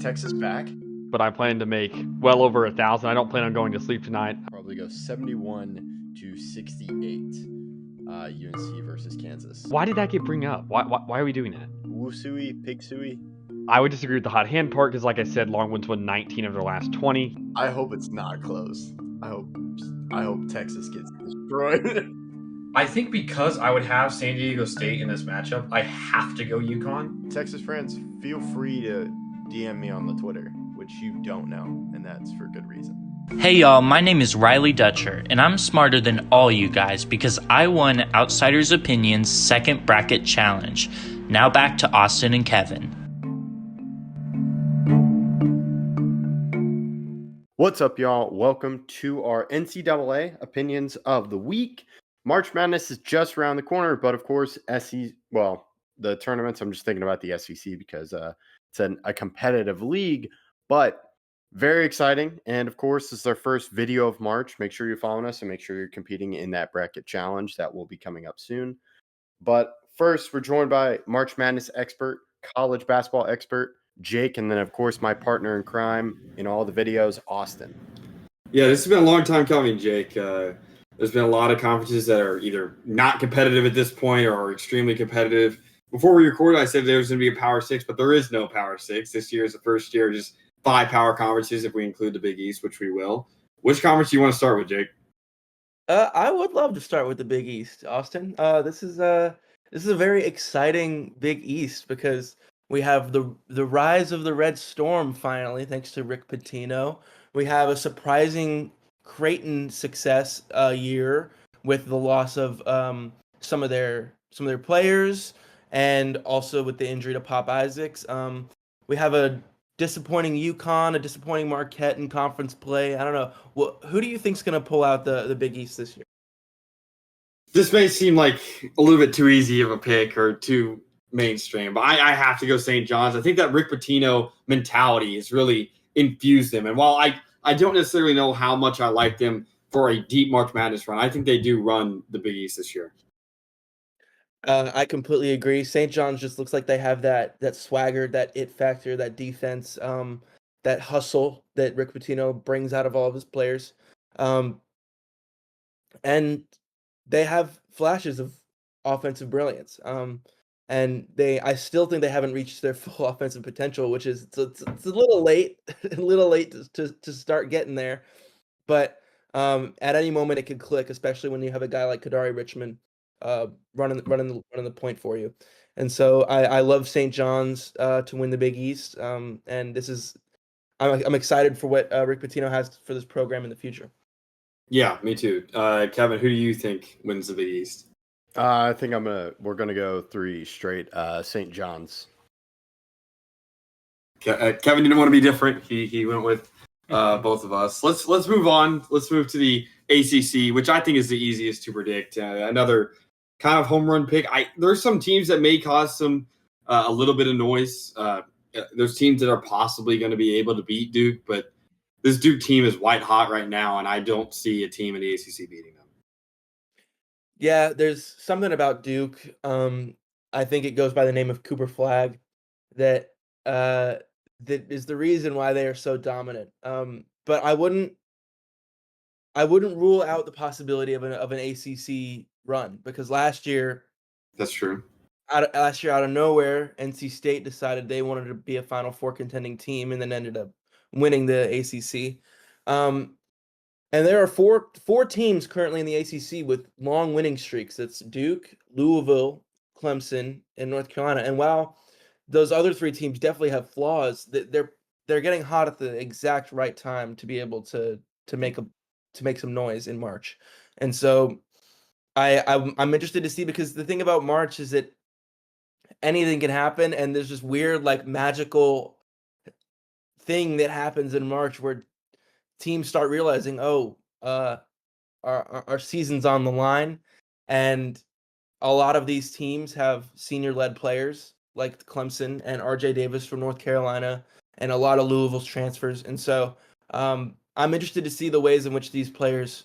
Texas back. But I plan to make well over 1,000. I don't plan on going to sleep tonight. Probably go 71-68. UNC versus Kansas. Why did that get bring up? Why are we doing that? Woo-sooey, pig-sooey. I would disagree with the hot hand part because, like I said, Longhorns won 19 of their last 20. I hope it's not close. I hope Texas gets destroyed. I think because I would have San Diego State in this matchup, I have to go UConn. Texas friends, feel free to DM me on the Twitter, which you don't know, and that's for good reason. Hey y'all, my name is Riley Dutcher, and I'm smarter than all you guys because I won Outsiders Opinions Second Bracket Challenge. Now back to Austin and Kevin. What's up, y'all? Welcome to our NCAA Opinions of the Week. March Madness is just around the corner, but of course, the tournaments, I'm just thinking about the SEC because it's a competitive league, but very exciting. And of course, this is our first video of March. Make sure you're following us and make sure you're competing in that bracket challenge that will be coming up soon. But first, we're joined by March Madness expert, college basketball expert, Jake, and then, of course, my partner in crime in all the videos, Austin. Yeah, this has been a long time coming, Jake. There's been a lot of conferences that are either not competitive at this point or extremely competitive. Before we recorded, I said there was going to be a Power 6, but there is no Power 6. This year is the first year, just 5 power conferences if we include the Big East, which we will. Which conference do you want to start with, Jake? I would love to start with the Big East, Austin. This is a very exciting Big East because we have the rise of the Red Storm finally, thanks to Rick Pitino. We have a surprising Creighton success year with the loss of some of their players and also with the injury to Pop Isaacs. We have a disappointing UConn, a disappointing Marquette in conference play. I don't know. Who do you think's going to pull out the Big East this year? This may seem like a little bit too easy of a pick or too mainstream, but I have to go St. John's. I think that Rick Pitino mentality has really infused them. And while I don't necessarily know how much I like them for a deep March Madness run, I think they do run the Big East this year. I completely agree. St. John's just looks like they have that swagger, that it factor, that defense, that hustle that Rick Pitino brings out of all of his players. And they have flashes of offensive brilliance. And I still think they haven't reached their full offensive potential, which is it's a little late, to start getting there. But at any moment it could click, especially when you have a guy like Kadari Richmond running the point for you. And so I love St. John's to win the Big East. And I'm excited for what Rick Pitino has for this program in the future. Yeah, me too. Kevin, who do you think wins the Big East? I think we're gonna go 3 straight. St. John's. Kevin didn't want to be different. He went with both of us. Let's move on. Let's move to the ACC, which I think is the easiest to predict. Another kind of home run pick. There's some teams that may cause some a little bit of noise. There's teams that are possibly going to be able to beat Duke, but this Duke team is white hot right now, and I don't see a team in the ACC beating them. Yeah, there's something about Duke. I think it goes by the name of Cooper Flagg that is the reason why they are so dominant. But I wouldn't rule out the possibility of an ACC run because last year, that's true. Out of nowhere, NC State decided they wanted to be a Final Four contending team and then ended up winning the ACC. And there are four teams currently in the ACC with long winning streaks. That's Duke, Louisville, Clemson, and North Carolina. And while those other 3 teams definitely have flaws, they're getting hot at the exact right time to be able to make some noise in March. And so I'm interested to see, because the thing about March is that anything can happen, and there's this weird magical thing that happens in March where teams start realizing, our season's on the line, and a lot of these teams have senior-led players like Clemson and RJ Davis from North Carolina, and a lot of Louisville's transfers. And so I'm interested to see the ways in which these players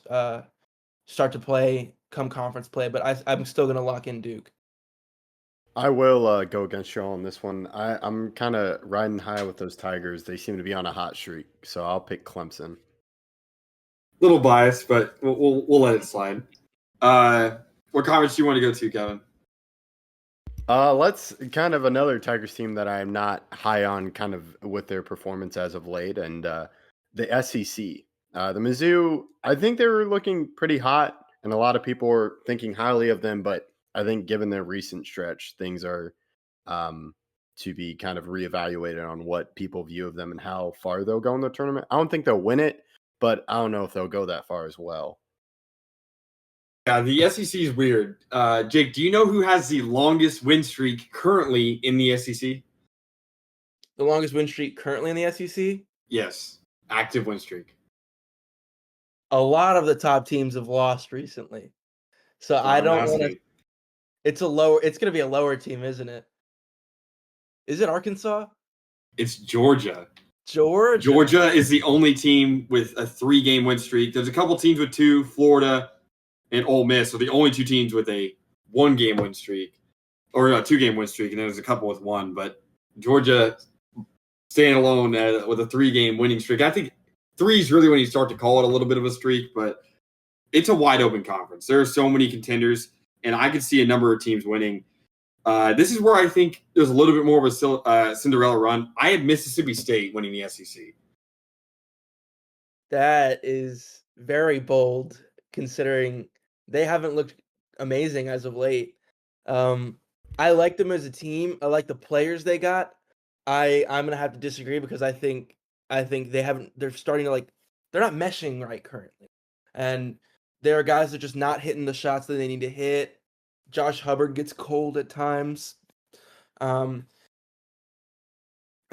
start to play come conference play, but I'm still going to lock in Duke. I will go against you on this one. I'm kind of riding high with those Tigers. They seem to be on a hot streak, so I'll pick Clemson. Little biased, but we'll let it slide. What conference do you want to go to, Kevin? Let's kind of another Tigers team that I'm not high on kind of with their performance as of late, and the SEC. The Mizzou, I think they were looking pretty hot, and a lot of people were thinking highly of them, but I think given their recent stretch, things are to be kind of reevaluated on what people view of them and how far they'll go in the tournament. I don't think they'll win it, but I don't know if they'll go that far as well. Yeah, the SEC is weird. Jake, do you know who has the longest win streak currently in the SEC? The longest win streak currently in the SEC? Yes, active win streak. A lot of the top teams have lost recently. So I don't want to. It's going to be a lower team, isn't it? Is it Arkansas? It's Georgia. Georgia is the only team with a 3-game win streak. There's a couple teams with 2, Florida and Ole Miss are the only 2 teams with a 1-game win streak, or a 2-game win streak, and then there's a couple with 1. But Georgia staying alone with a 3-game winning streak. I think 3 is really when you start to call it a little bit of a streak, but it's a wide open conference. There are so many contenders, and I could see a number of teams winning. This is where I think there's a little bit more of a Cinderella run. I had Mississippi State winning the SEC. That is very bold, considering they haven't looked amazing as of late. I like them as a team. I like the players they got. I'm gonna have to disagree because I think they're starting to they're not meshing right currently. And there are guys that are just not hitting the shots that they need to hit. Josh Hubbard gets cold at times. And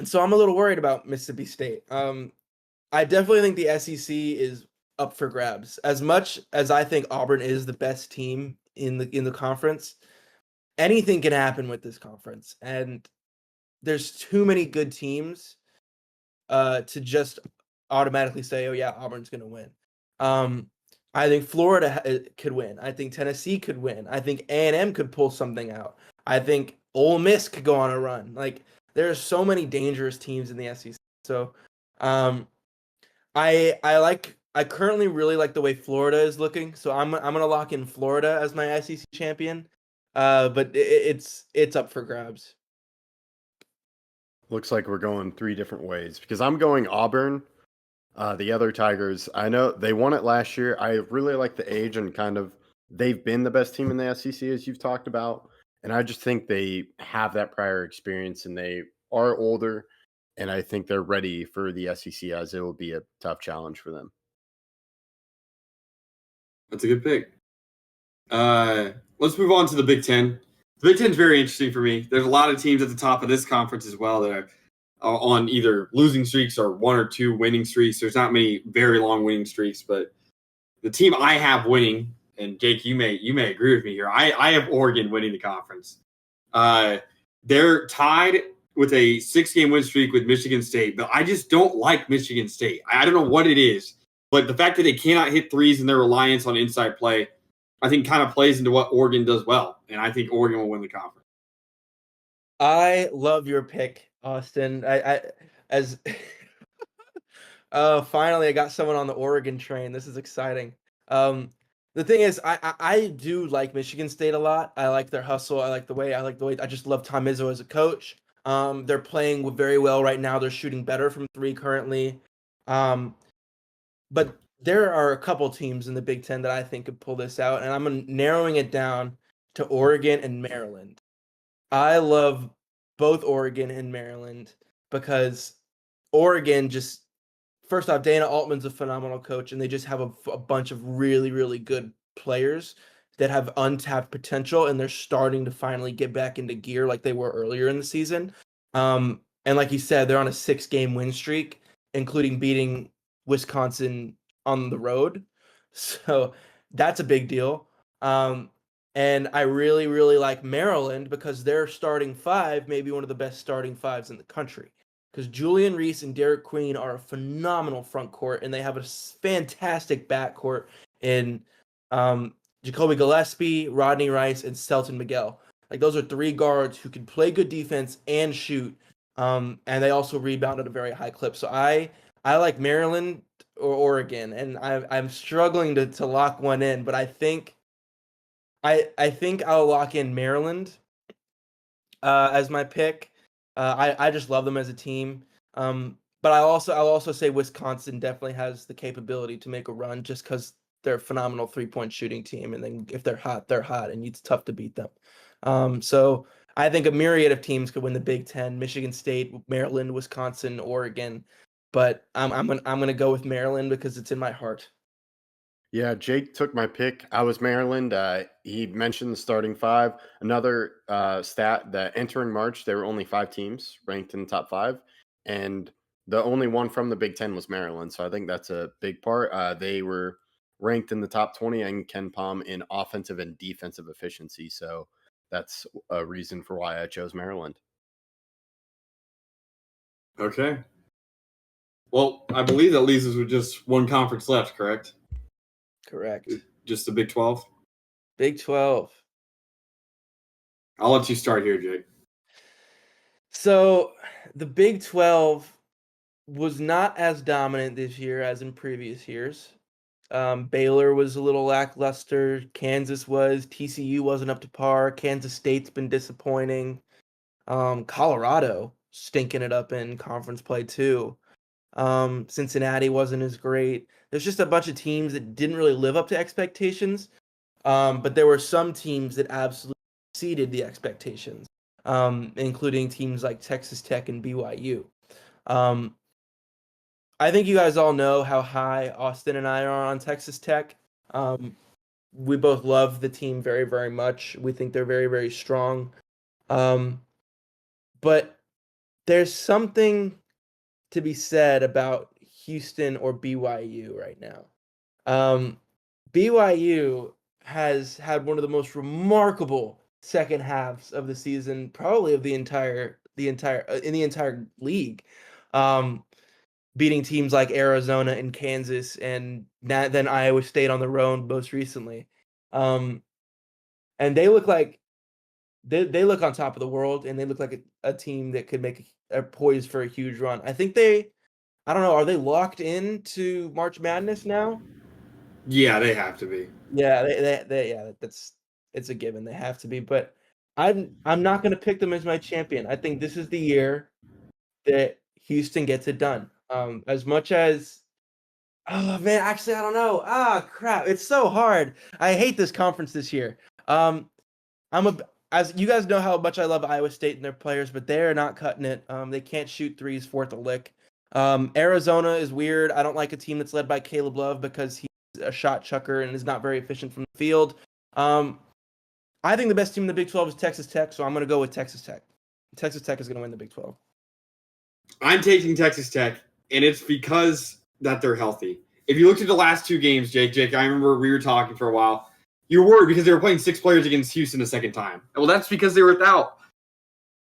so I'm a little worried about Mississippi State. I definitely think the SEC is up for grabs. As much as I think Auburn is the best team in the conference, anything can happen with this conference. And there's too many good teams to just automatically say, oh yeah, Auburn's going to win. I think Florida could win. I think Tennessee could win. I think A&M could pull something out. I think Ole Miss could go on a run. There are so many dangerous teams in the SEC. So, I currently really like the way Florida is looking. So I'm gonna lock in Florida as my SEC champion. But it's up for grabs. Looks like we're going 3 different ways because I'm going Auburn. The other Tigers, I know they won it last year. I really like the age and kind of they've been the best team in the SEC as you've talked about. And I just think they have that prior experience and they are older. And I think they're ready for the SEC as it will be a tough challenge for them. That's a good pick. Let's move on to the Big Ten. The Big Ten is very interesting for me. There's a lot of teams at the top of this conference as well that are on either losing streaks or 1 or 2 winning streaks. There's not many very long winning streaks, but the team I have winning, and Jake, you may agree with me here. I have Oregon winning the conference. They're tied with a 6-game win streak with Michigan State, but I just don't like Michigan State. I don't know what it is, but the fact that they cannot hit threes and their reliance on inside play, I think kind of plays into what Oregon does well, and I think Oregon will win the conference. I love your pick, Austin. Finally I got someone on the Oregon train. This is exciting. The thing is, I do like Michigan State a lot. I like their hustle. I like the way. I just love Tom Izzo as a coach. They're playing very well right now. They're shooting better from 3 currently. But there are a couple teams in the Big Ten that I think could pull this out, and I'm narrowing it down to Oregon and Maryland. I love both Oregon and Maryland because Oregon just, first off, Dana Altman's a phenomenal coach, and they just have a bunch of really, really good players that have untapped potential, and they're starting to finally get back into gear like they were earlier in the season. And like you said, they're on a 6-game win streak, including beating Wisconsin on the road. So that's a big deal. And I really, really like Maryland because their starting 5 may be one of the best starting 5s in the country. Because Julian Reese and Derek Queen are a phenomenal front court, and they have a fantastic backcourt in Jacoby Gillespie, Rodney Rice, and Selton Miguel. Like those are 3 guards who can play good defense and shoot. And they also rebound at a very high clip. So I like Maryland or Oregon, and I'm struggling to lock one in, but I think I'll lock in Maryland as my pick. I just love them as a team. But I'll also say Wisconsin definitely has the capability to make a run just because they're a phenomenal 3-point shooting team, and then if they're hot, and it's tough to beat them. So I think a myriad of teams could win the Big Ten: Michigan State, Maryland, Wisconsin, Oregon. But I'm gonna go with Maryland because it's in my heart. Yeah, Jake took my pick. I was Maryland. He mentioned the starting 5. Another stat that entering March, there were only 5 teams ranked in the top 5, and the only one from the Big Ten was Maryland. So I think that's a big part. They were ranked in the top 20 and Ken Palm in offensive and defensive efficiency. So that's a reason for why I chose Maryland. Okay. Well, I believe that leaves us with just one conference left, correct? Correct. Just the Big 12? Big 12. I'll let you start here, Jake. So the Big 12 was not as dominant this year as in previous years. Baylor was a little lackluster. Kansas was. TCU wasn't up to par. Kansas State's been disappointing. Colorado stinking it up in conference play too. Cincinnati wasn't as great. There's just a bunch of teams that didn't really live up to expectations. But there were some teams that absolutely exceeded the expectations, including teams like Texas Tech and BYU. I think you guys all know how high Austin and I are on Texas Tech. We both love the team very, very much. We think they're very, very strong. But there's something to be said about Houston or BYU right now. BYU has had one of the most remarkable second halves of the season, probably of the entire league. Beating teams like Arizona and Kansas, and then Iowa State on the road most recently. And they look like they look on top of the world, and they look like a team that could make a poised for a huge run. I think I don't know, are they locked into March Madness now? Yeah, they have to be. Yeah, it's a given. They have to be, but I'm not going to pick them as my champion. I think this is the year that Houston gets it done. As much as, oh man, actually I don't know. Crap, it's so hard. I hate this conference this year. As you guys know how much I love Iowa State and their players, but they're not cutting it. They can't shoot threes worth a lick. Arizona is weird. I don't like a team that's led by Caleb Love because he's a shot chucker and is not very efficient from the field. I think the best team in the Big 12 is Texas Tech, so I'm going to go with Texas Tech. Texas Tech is going to win the Big 12. I'm taking Texas Tech, and it's because that they're healthy. If you looked at the last 2 games, Jake, I remember we were talking for a while. You were worried because they were playing 6 players against Houston a second time. Well, that's because they were without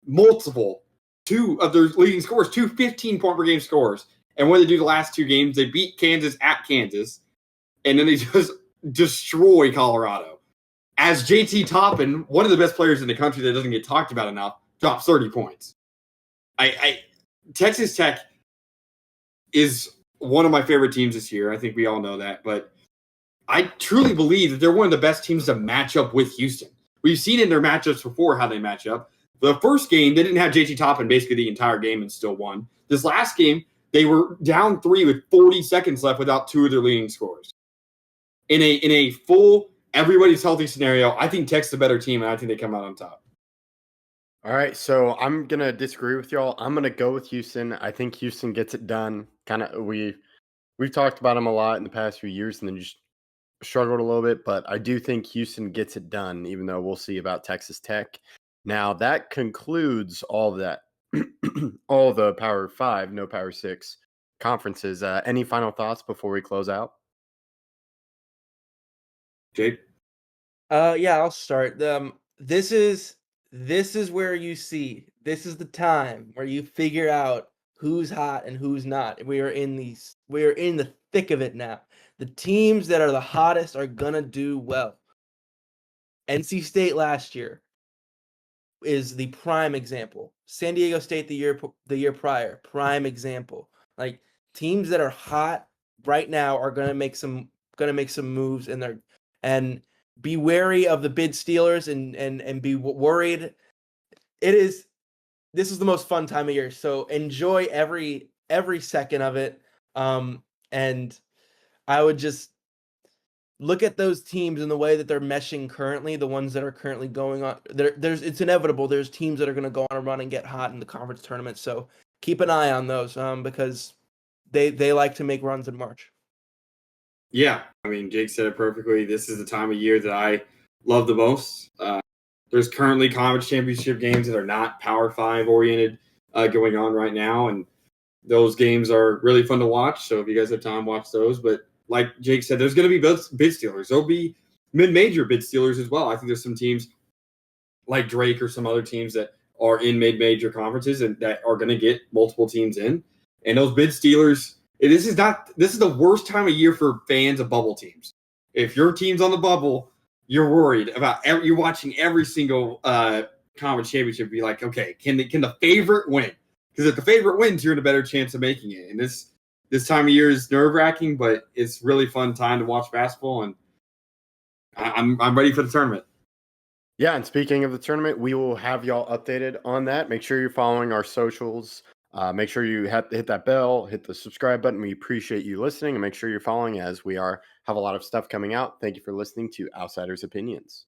multiple 2 of their leading scorers, 2 15-point per game scorers. And what did they do the last 2 games? They beat Kansas at Kansas, and then they just destroy Colorado. As JT Toppin, one of the best players in the country that doesn't get talked about enough, drops 30 points. Texas Tech is one of my favorite teams this year. I think we all know that. But I truly believe that they're one of the best teams to match up with Houston. We've seen in their matchups before how they match up. The first game, they didn't have JT Toppin basically the entire game and still won. This last game, they were down 3 with 40 seconds left without 2 of their leading scorers. In a full everybody's healthy scenario, I think Tech's the better team, and I think they come out on top. All right, so I'm going to disagree with y'all. I'm going to go with Houston. I think Houston gets it done. We've talked about them a lot in the past few years and then just struggled a little bit, but I do think Houston gets it done, even though we'll see about Texas Tech. Now, that concludes all of that, all the Power 5, no Power 6 conferences. Any final thoughts before we close out? Jake? Yeah, I'll start. This is where you see. This is the time where you figure out who's hot and who's not. We are in the thick of it now. The teams that are the hottest are gonna do well. NC State last year, is the prime example. San Diego State the year prior, prime example. Like teams that are hot right now are gonna make some moves and be wary of the bid stealers and be worried. This is the most fun time of year, so enjoy every second of it. And I would just look at those teams in the way that they're meshing currently, the ones that are currently going on. It's inevitable. There's teams that are going to go on a run and get hot in the conference tournament. So keep an eye on those because they like to make runs in March. Yeah, I mean, Jake said it perfectly. This is the time of year that I love the most. There's currently conference championship games that are not Power 5 oriented going on right now, and those games are really fun to watch. So if you guys have time, watch those. But like Jake said, there's going to be bid stealers. There'll be mid-major bid stealers as well. I think there's some teams like Drake or some other teams that are in mid-major conferences and that are going to get multiple teams in. And those bid stealers, this is the worst time of year for fans of bubble teams. If your team's on the bubble, you're worried about you're watching every single conference championship. Be like, okay, can the favorite win? Because if the favorite wins, you're in a better chance of making it. And this time of year is nerve-wracking, but it's really fun time to watch basketball, and I'm ready for the tournament. Yeah, and speaking of the tournament, we will have y'all updated on that. Make sure you're following our socials. Make sure you hit that bell, hit the subscribe button. We appreciate you listening, and make sure you're following as we have a lot of stuff coming out. Thank you for listening to Outsiders Opinions.